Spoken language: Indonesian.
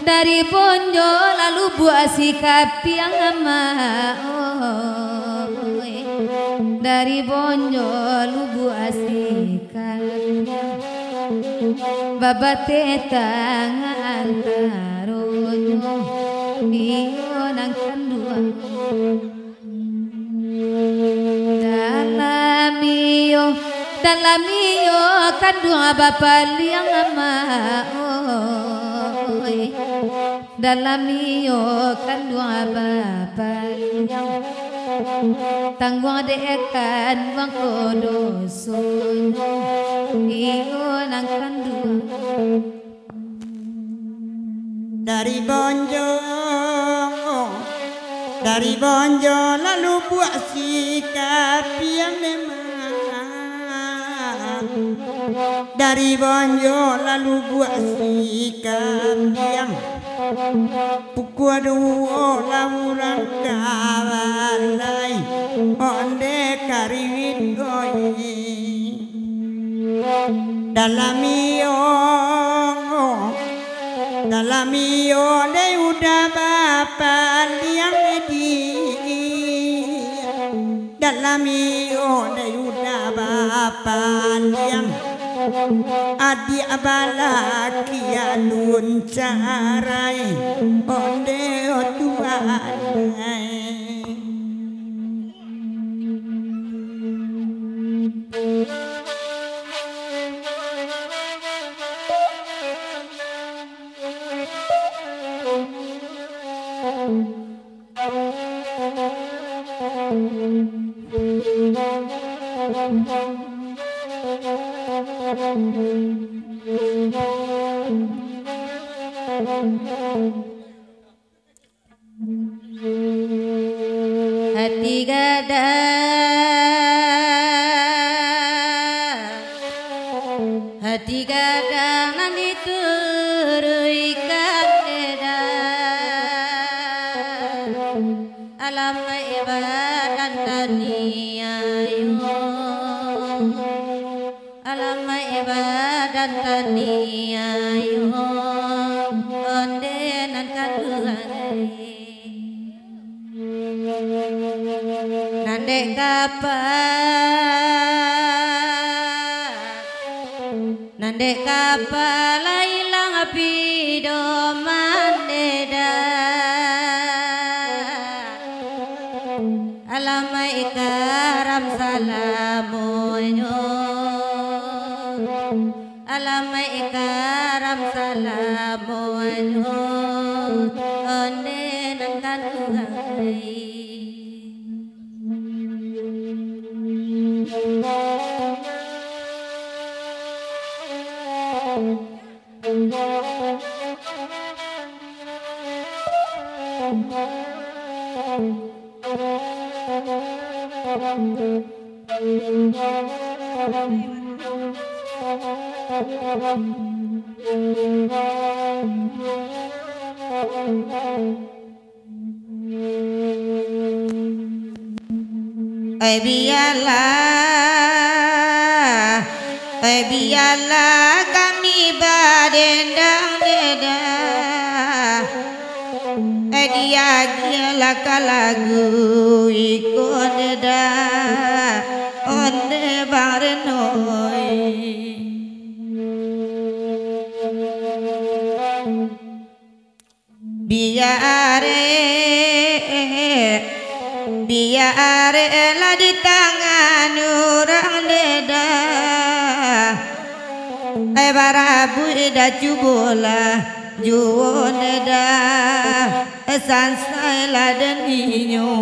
Dari Bonjo lalu buat sikap yang ama dari Bonjo lalu buat sikap babat tetang antaronyo iyo nang kandua dalam iyo kandua bapak liang ama dalam iyo kandua bapak liang tanggung dekan wang kodosonya iyo nang kandua dari Bonjo lalu buat sikap yang memang dari Bonjo lalu buat sikap yang pukul dua lamuran kawanai onde kariwin goyi dalam iyo de udah bapak liang edi dalam iyo de udah bapak liang adi abalaki alun carai onde otuanai hati gadang nanti teruikan deda alam ibadah tania alam ibadah tania onde nan kaduai nande kapal ilang api doman deda alamai karam salamunyo alamai karam salamunyo onde nang kaduai biarlah kami badendang deda dia kalagu ikut deda onde barenoi biare lah di tangan orang deda barabu ida cubola juon deda sansai la deniño